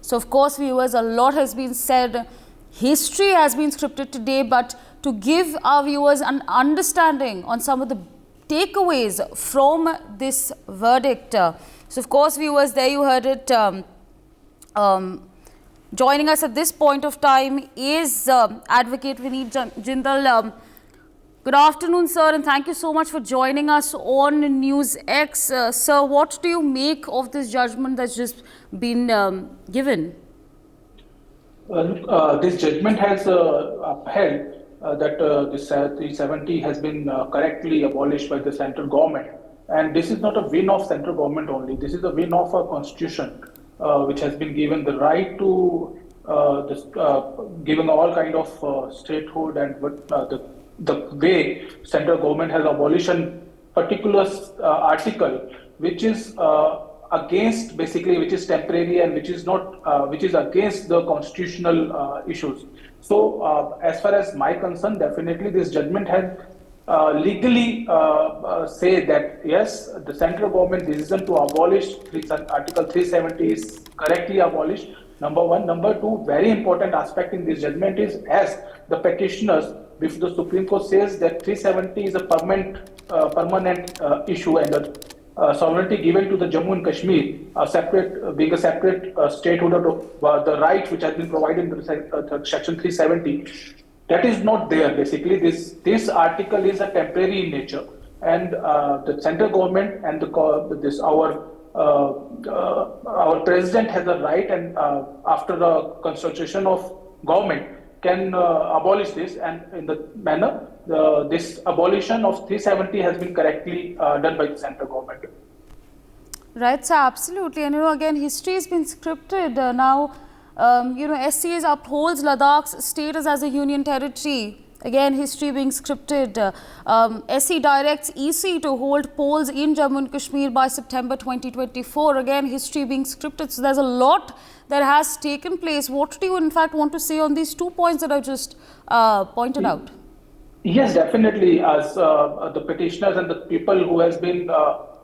So of course, viewers, a lot has been said. History has been scripted today, but to give our viewers an understanding on some of the takeaways from this verdict. So of course, viewers, there you heard it. Joining us at this point of time is Advocate Vineet Jindal. Good afternoon, sir, and thank you so much for joining us on NewsX. Sir, what do you make of this judgment that's just been given? This judgment has upheld that this 370 has been correctly abolished by the central government. And this is not a win of central government only. This is a win of our constitution, which has been given the right to given all kind of statehood and the way central government has abolished a particular article which is against, basically, which is temporary and which is not which is against the constitutional issues. So as far as my concern, definitely this judgment has legally say that yes, the central government decision to abolish Article 370 is correctly abolished. Number one. Number two, very important aspect in this judgment is, as the petitioners before the Supreme Court says that 370 is a permanent issue, and the sovereignty given to the Jammu and Kashmir, being a separate statehood of the rights which has been provided in the Section 370. That is not there. Basically, this article is a temporary in nature, and the central government and our president has a right, and after the constitution of government can abolish this, and in the manner this abolition of 370 has been correctly done by the central government. Right, sir, absolutely. And again, history has been scripted. Now, SCA's upholds Ladakh's status as a union territory. Again, history being scripted. SC directs EC to hold polls in Jammu and Kashmir by September 2024. Again, history being scripted. So there's a lot that has taken place. What do you in fact want to say on these 2 points that I just pointed out? Yes, definitely. As the petitioners and the people who has been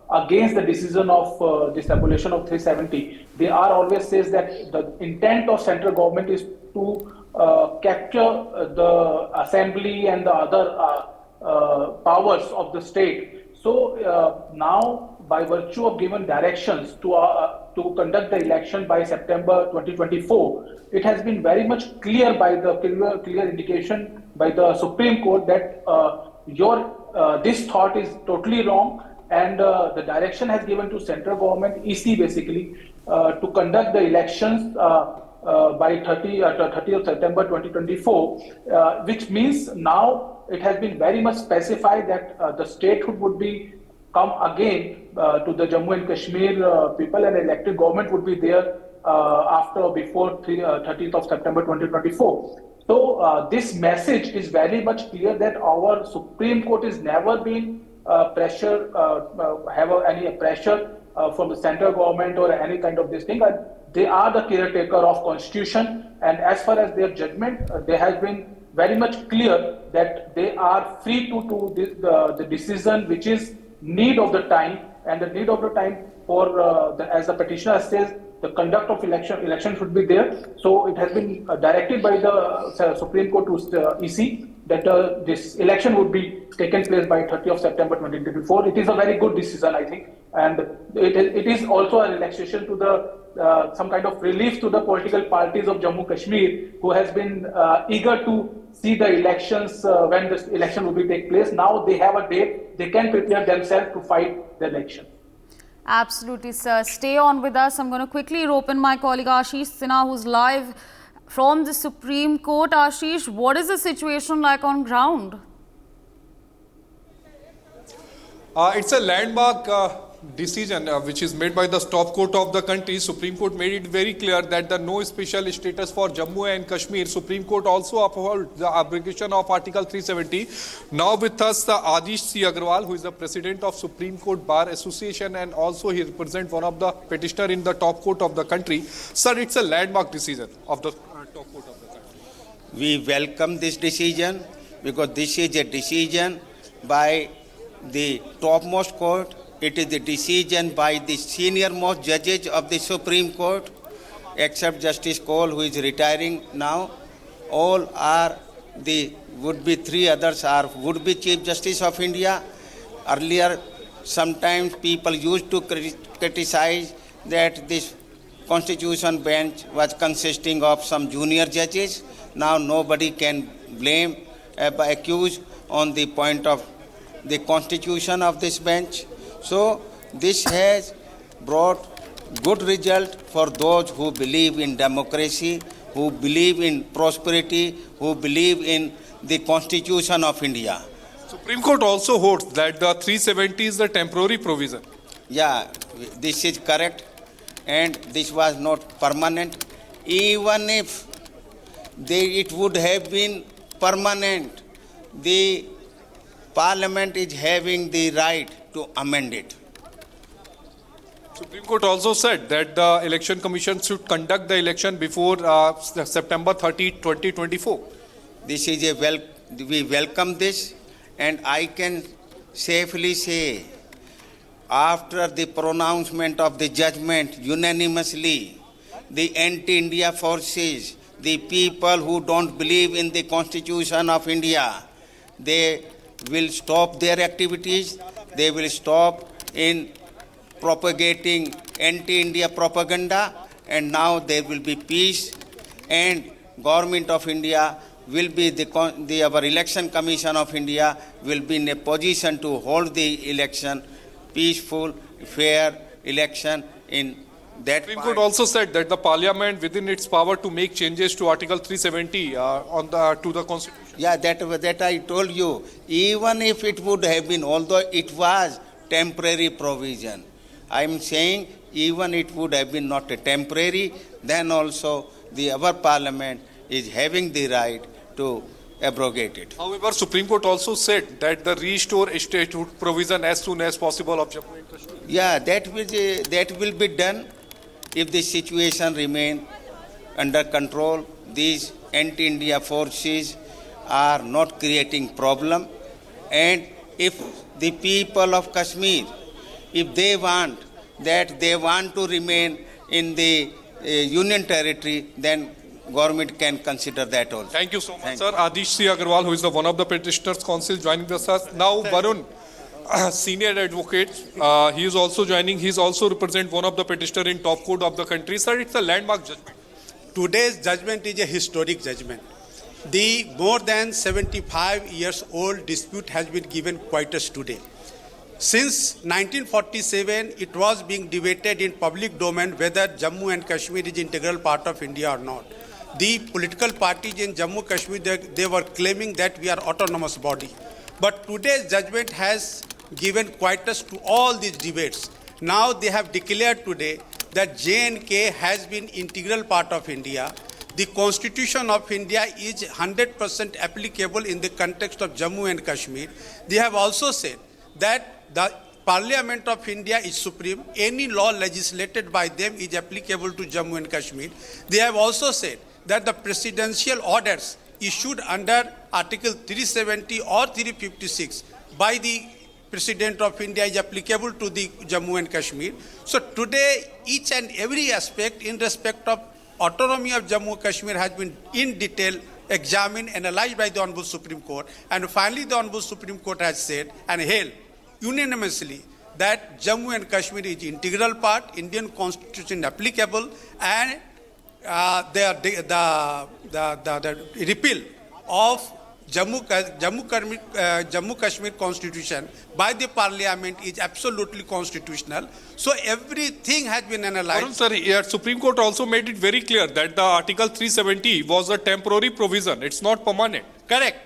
against the decision of this abolition of 370, they are always says that the intent of central government is to capture the assembly and the other powers of the state. So now, by virtue of given directions to conduct the election by September 2024, it has been very much clear by the clear indication by the Supreme Court that this thought is totally wrong, and the direction has given to central government, EC basically, to conduct the elections by 30th of September 2024, which means now it has been very much specified that the statehood would be come again to the Jammu and Kashmir people, and elected government would be there after or before 30th of September 2024. So this message is very much clear that our Supreme Court has never been any pressure from the central government or any kind of this thing. They are the caretaker of constitution, and as far as their judgment, they have been very much clear that they are free to do the decision which is need of the time, and the need of the time for as the petitioner says, the conduct of election should be there. So it has been directed by the Supreme Court to EC that this election would be taken place by 30th of September 2024. It is a very good decision, I think, and it is also a relaxation to the some kind of relief to the political parties of Jammu Kashmir, who has been eager to see the elections when this election will be take place. Now they have a date; they can prepare themselves to fight the election. Absolutely, sir. Stay on with us. I'm going to quickly rope in my colleague Ashish Sinha, who's live from the Supreme Court. Ashish, what is the situation like on ground? It's a landmark decision which is made by the top court of the country. Supreme Court made it very clear that the no special status for Jammu and Kashmir. Supreme Court also upheld the abrogation of Article 370. Now with us, Adish C. Agrawal, who is the president of Supreme Court Bar Association, and also he represents one of the petitioner in the top court of the country. Sir, it's a landmark decision of the top court of the country. We welcome this decision because this is a decision by the topmost court. It is the decision by the senior most judges of the Supreme Court. except Justice Cole, who is retiring now. All are the would-be, three others are would-be Chief Justice of India. Earlier, sometimes people used to criticize that this Constitution bench was consisting of some junior judges. Now nobody can blame, accuse on the point of the constitution of this bench. So this has brought good result for those who believe in democracy, who believe in prosperity, who believe in the Constitution of India. Supreme Court also holds that the 370 is the temporary provision. Yeah, this is correct, and this was not permanent. Even if it would have been permanent, the Parliament is having the right to amend it. Supreme Court also said that the Election Commission should conduct the election before September 30, 2024. This is we welcome this, and I can safely say, after the pronouncement of the judgment unanimously, the anti-India forces, the people who don't believe in the Constitution of India, they will stop their activities, they will stop in propagating anti-India propaganda, and now there will be peace, and Government of India will be our Election Commission of India will be in a position to hold the election, peaceful, fair election in that. Supreme Court also said that the Parliament within its power to make changes to Article 370 to the Constitution. Yeah, that I told you. Even if it would have been, although it was temporary provision, I am saying even it would have been not a temporary, then also our Parliament is having the right to abrogate it. However, Supreme Court also said that the restore statehood provision as soon as possible of Jammu and Kashmir. Yeah, that will be done if the situation remain under control. These anti-India forces are not creating problem, and if the people of Kashmir, if they want to remain in the union territory, then government can consider that also. Thank you so much, sir. Adish C. Agarwal, who is one of the petitioners' counsel, joining us. Now, Varun, senior advocate, he is also joining. He is also represent one of the petitioner in top court of the country. Sir, it's a landmark judgment. Today's judgment is a historic judgment. The more than 75 years old dispute has been given quietus today. Since 1947, it was being debated in public domain whether Jammu and Kashmir is integral part of India or not. The political parties in Jammu Kashmir, they were claiming that we are autonomous body. But today's judgment has given quietus to all these debates. Now they have declared today that J&K has been integral part of India. The Constitution of India is 100% applicable in the context of Jammu and Kashmir. They have also said that the Parliament of India is supreme. Any law legislated by them is applicable to Jammu and Kashmir. They have also said that the presidential orders issued under Article 370 or 356 by the President of India is applicable to the Jammu and Kashmir. So today, each and every aspect in respect of autonomy of Jammu and Kashmir has been in detail examined, analyzed by the Honorable Supreme Court. And finally, the Honorable Supreme Court has said and held unanimously that Jammu and Kashmir is integral part, Indian Constitution applicable, and the repeal of Jammu Kashmir Constitution by the Parliament is absolutely constitutional. So everything has been analyzed. Varun, sir, Supreme Court also made it very clear that the Article 370 was a temporary provision. It's not permanent. Correct.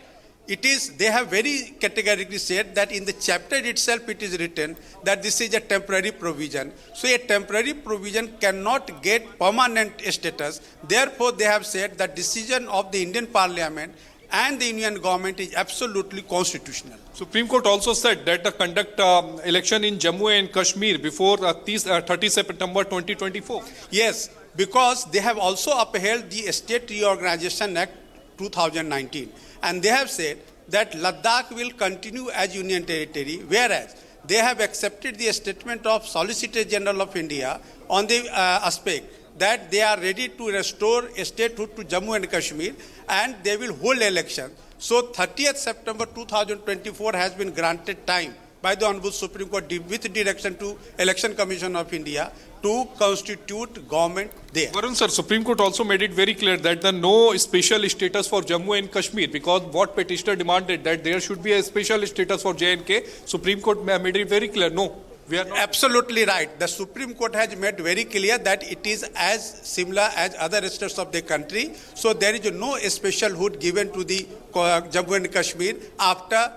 It is, they have very categorically said that in the chapter itself it is written that this is a temporary provision. So a temporary provision cannot get permanent status. Therefore, they have said that decision of the Indian Parliament and the Union government is absolutely constitutional. Supreme Court also said that the conduct election in Jammu and Kashmir before 30 September 2024. Yes, because they have also upheld the State Reorganization Act 2019. And they have said that Ladakh will continue as union territory, whereas they have accepted the statement of Solicitor General of India on the aspect that they are ready to restore statehood to Jammu and Kashmir, and they will hold election. So 30th September 2024 has been granted time by the Honorable Supreme Court with direction to Election Commission of India to constitute government there. Varun sir, Supreme Court also made it very clear that the no special status for Jammu and Kashmir, because what petitioner demanded that there should be a special status for J&K, Supreme Court made it very clear, no, we are not. Absolutely right. The Supreme Court has made very clear that it is as similar as other states of the country. So there is no special hood given to the Jammu and Kashmir after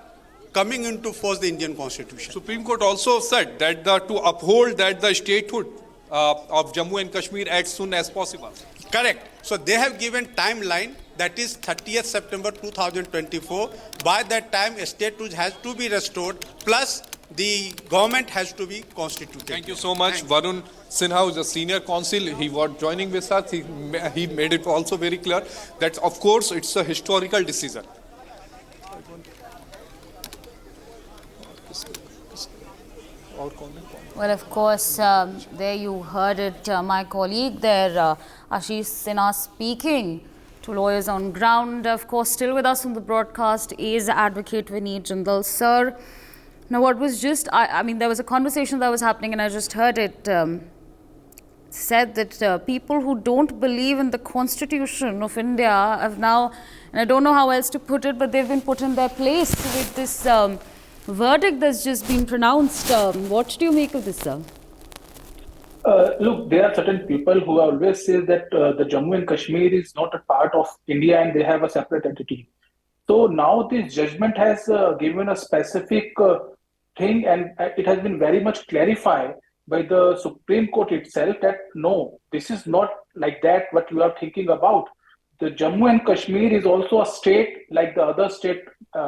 coming into force the Indian Constitution. Supreme Court also said that to uphold that the statehood of Jammu and Kashmir as soon as possible. Correct. So they have given timeline, that is 30th September 2024. By that time, statehood has to be restored, plus the government has to be constituted. Thank you so much. Varun Sinha is a senior counsel. He was joining with us. He made it also very clear that, of course, it's a historical decision. Well, of course, there you heard it, my colleague there, Ashish Sinha, speaking to lawyers on ground. Of course, still with us on the broadcast is Advocate Vineet Jindal. Sir, now what was just, I mean, there was a conversation that was happening and I just heard it said that people who don't believe in the Constitution of India have now, and I don't know how else to put it, but they've been put in their place with this verdict that's just been pronounced. What do you make of this, sir? Look, there are certain people who always say that the Jammu and Kashmir is not a part of India and they have a separate entity. So now this judgment has given a specific thing, and it has been very much clarified by the Supreme Court itself that no, this is not like that what you are thinking about. The Jammu and Kashmir is also a state like the other state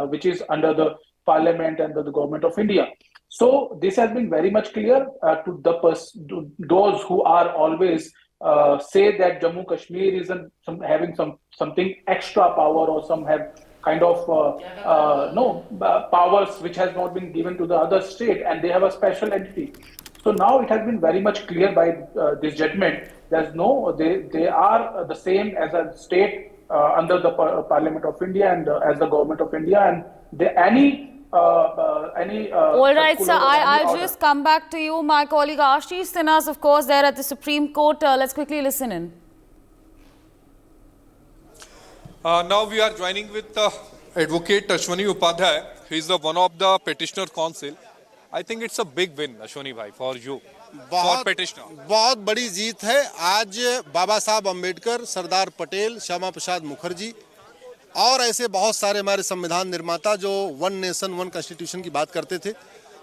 which is under the Parliament and the government of India. So this has been very much clear to those who are always say that Jammu Kashmir is having something extra power or some have kind of powers which has not been given to the other state and they have a special entity. So now it has been very much clear by this judgment. There's no, they are the same as a state under the Parliament of India and as the government of India, and all right, sir, I'll just come back to you. My colleague Ashish Sinha is, of course, there at the Supreme Court. Let's quickly listen in. Now we are joining with Advocate Ashwani Upadhyay. He is one of the petitioner counsel. I think it's a big win, Ashwani bhai, for you, for petitioner. बहुत बड़ी जीत है। आज बाबा साहब अम्बेडकर, सरदार पटेल, श्यामा प्रसाद मुखर्जी और ऐसे बहुत सारे हमारे संविधान निर्माता जो वन नेशन वन कॉन्स्टिट्यूशन की बात करते थे,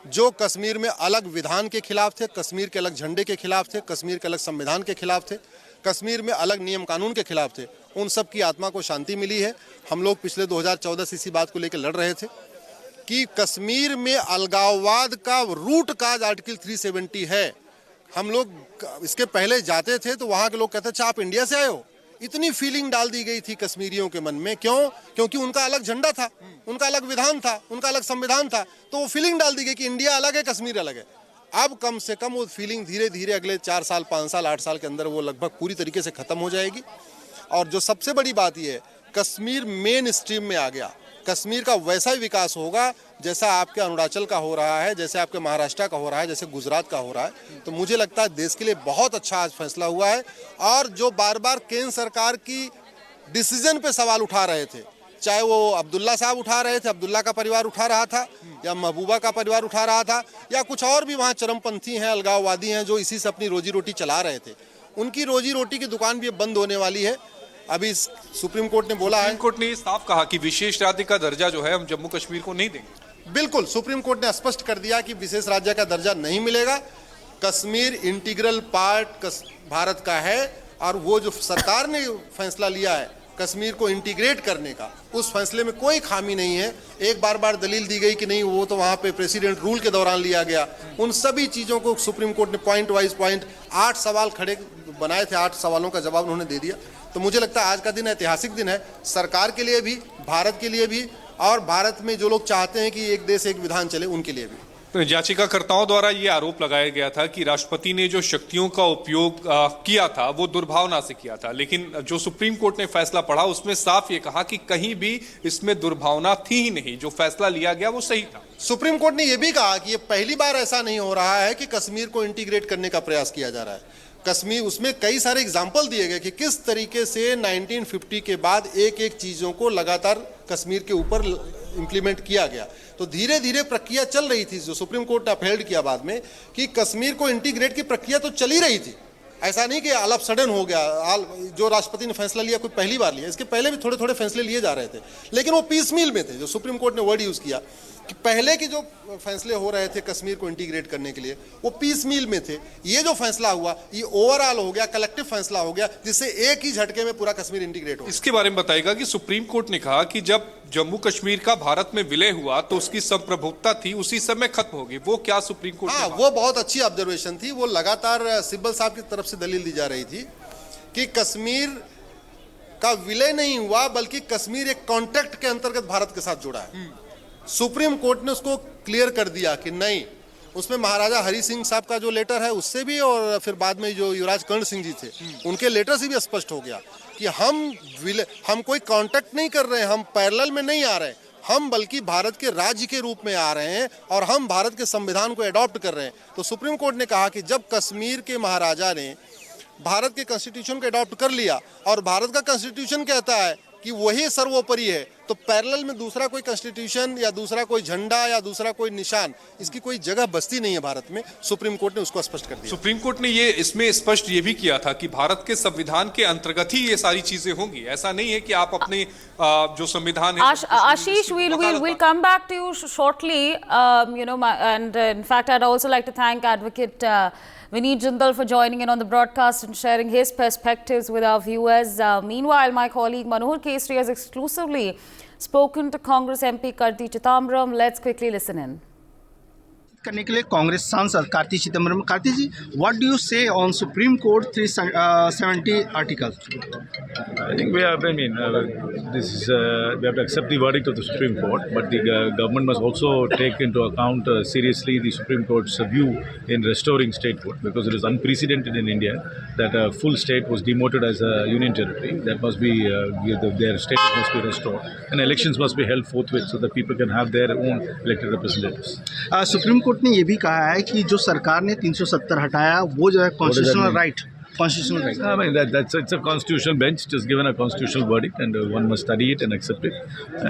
जो कश्मीर में अलग विधान के खिलाफ थे, कश्मीर के अलग झंडे के खिलाफ थे, कश्मीर के अलग संविधान के खिलाफ थे, कश्मीर में अलग नियम कानून के खिलाफ थे, उन सब की आत्मा को शांति मिली है। हम लोग पिछले 2014 से इसी बात को लेकर लड़ रहे थे कि कश्मीर में अलगाववाद का रूट काज आर्टिकल 370 है। हम लोग इसके पहले जाते थे तो वहाँ के लोग कहते अच्छा आप इंडिया से आए हो, इतनी फीलिंग डाल दी गई थी कश्मीरियों के मन में। क्यों? क्योंकि उनका अलग झंडा था, उनका अलग विधान था, उनका अलग संविधान था, तो वो फीलिंग डाल दी गई कि इंडिया अलग है, कश्मीर अलग है। अब कम से कम वो फीलिंग धीरे धीरे अगले 4 साल 5 साल 8 साल के अंदर वो लगभग पूरी तरीके से ख़त्म हो जाएगी। और जो सबसे बड़ी बात ये है, कश्मीर मेन स्ट्रीम में आ गया। कश्मीर का वैसा ही विकास होगा जैसा आपके अरुणाचल का हो रहा है, जैसे आपके महाराष्ट्र का हो रहा है, जैसे गुजरात का हो रहा है। तो मुझे लगता है देश के लिए बहुत अच्छा आज फैसला हुआ है। और जो बार बार केंद्र सरकार की डिसीजन पे सवाल उठा रहे थे, चाहे वो अब्दुल्ला साहब उठा रहे थे, अब्दुल्ला का परिवार उठा रहा था, या महबूबा का परिवार उठा रहा था, या कुछ और भी वहाँ चरमपंथी हैं, अलगाववादी हैं जो इसी से अपनी रोजी रोटी चला रहे थे, उनकी रोजी रोटी की दुकान भी बंद होने वाली है। अभी सुप्रीम कोर्ट ने बोला है, सुप्रीम कोर्ट ने साफ कहा कि विशेष राज्य का दर्जा जो है हम जम्मू कश्मीर को नहीं देंगे। बिल्कुल, सुप्रीम कोर्ट ने स्पष्ट कर दिया कि विशेष राज्य का दर्जा नहीं मिलेगा। कश्मीर इंटीग्रल पार्ट भारत का है और वो जो सरकार ने फैसला लिया है कश्मीर को इंटीग्रेट करने का, उस फैसले में कोई खामी नहीं है। एक बार दलील दी गई कि नहीं वो तो वहाँ पे प्रेसिडेंट रूल के दौरान लिया गया, उन सभी चीज़ों को सुप्रीम कोर्ट ने पॉइंट वाइज पॉइंट 8 सवाल खड़े बनाए थे, 8 सवालों का जवाब उन्होंने दे दिया। तो मुझे लगता है आज का दिन ऐतिहासिक दिन है, सरकार के लिए भी, भारत के लिए भी, और भारत में जो लोग चाहते हैं कि एक देश एक विधान चले उनके लिए भी। याचिकाकर्ताओं द्वारा ये आरोप लगाया गया था कि राष्ट्रपति ने जो शक्तियों का उपयोग किया था वो दुर्भावना से किया था, लेकिन जो सुप्रीम कोर्ट ने फैसला पढ़ा उसमें साफ ये कहा कि कहीं भी इसमें दुर्भावना थी ही नहीं, जो फैसला लिया गया वो सही था। सुप्रीम कोर्ट ने यह भी कहा कि ये पहली बार ऐसा नहीं हो रहा है कि कश्मीर को इंटीग्रेट करने का प्रयास किया जा रहा है। कश्मीर, उसमें कई सारे एग्जाम्पल दिए गए कि किस तरीके से 1950 के बाद एक एक चीज़ों को लगातार कश्मीर के ऊपर इम्प्लीमेंट किया गया। तो धीरे धीरे प्रक्रिया चल रही थी, जो सुप्रीम कोर्ट ने अपहेल्ड किया बाद में, कि कश्मीर को इंटीग्रेट की प्रक्रिया तो चली रही थी। ऐसा नहीं कि ऑल ऑफ सडन हो गया, जो राष्ट्रपति ने फैसला लिया कोई पहली बार लिया, इसके पहले भी थोड़े थोड़े फैसले लिए जा रहे थे, लेकिन वो पीसमील में थे। जो सुप्रीम कोर्ट ने वर्ड यूज़ किया कि पहले के जो फैसले हो रहे थे कश्मीर को इंटीग्रेट करने के लिए वो पीसमील में थे। ये जो फैसला हुआ ये ओवरऑल हो गया, कलेक्टिव फैसला हो गया, जिससे एक ही झटके में पूरा कश्मीर इंटीग्रेट हो। इसके बारे में बताइएगा कि सुप्रीम कोर्ट ने कहा कि जब जम्मू कश्मीर का भारत में विलय हुआ तो उसकी संप्रभुता थी उसी समय खत्म होगी, वो क्या सुप्रीम कोर्ट? हाँ, वो बहुत अच्छी ऑब्जर्वेशन थी। वो लगातार सिब्बल साहब की तरफ से दलील दी जा रही थी कि कश्मीर का विलय नहीं हुआ बल्कि कश्मीर एक कॉन्ट्रैक्ट के अंतर्गत भारत के साथ जुड़ा है। सुप्रीम कोर्ट ने उसको क्लियर कर दिया कि नहीं, उसमें महाराजा हरि सिंह साहब का जो लेटर है उससे भी, और फिर बाद में जो युवराज कर्ण सिंह जी थे उनके लेटर से भी स्पष्ट हो गया कि हम कोई कॉन्ट्रैक्ट नहीं कर रहे हैं, हम पैरेलल में नहीं आ रहे हैं, हम बल्कि भारत के राज्य के रूप में आ रहे हैं और हम भारत के संविधान को अडॉप्ट कर रहे हैं। तो सुप्रीम कोर्ट ने कहा कि जब कश्मीर के महाराजा ने भारत के कॉन्स्टिट्यूशन को अडॉप्ट कर लिया और भारत का कॉन्स्टिट्यूशन कहता है कि वही सर्वोपरि है, तो पैरेलल में दूसरा कोई कॉन्स्टिट्यूशन या दूसरा कोई झंडा या दूसरा कोई निशान, इसकी कोई जगह बसती नहीं है भारत में। सुप्रीम कोर्ट ने उसको स्पष्ट कर दिया। सुप्रीम कोर्ट ने ये इसमें स्पष्ट ये भी किया था कि भारत के संविधान के अंतर्गत ही ये सारी चीजें होंगी, ऐसा नहीं है कि आप अपने जो संविधान है। Ashish, we'll come back to you shortly. And in fact, I'd also like to thank Advocate Vineet Jindal for joining in on the broadcast and sharing his perspectives with our viewers. Meanwhile, my colleague Manohar Kesri has exclusively spoken to Congress MP Karti Chidambaram. Let's quickly listen in. करने के लिए कांग्रेस सांसद कार्ति चिदम्बरम। कार्ति जी, what do you से on supreme court 370 article? I think we have to accept the verdict of the Supreme Court, but the government must also take into account seriously the Supreme Court's view in restoring statehood, because it is unprecedented in India that a full state was demoted as a union territory. That must be their status must be restored, and elections must be held forthwith so that people can have their own elected representatives. Supreme court ने ये भी कहा है कि जो सरकार ने 370 हटाया वो जो है constitutional right, constitutional right. I mean, it's a constitutional bench just given a constitutional verdict, and one must study it and accept it.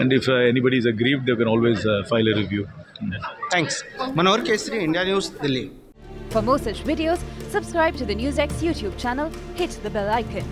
And if anybody is aggrieved, they can always file a review. Thanks. Manohar Kesri, India News, Delhi. For more such videos, subscribe to the NewsX YouTube channel, hit the bell icon.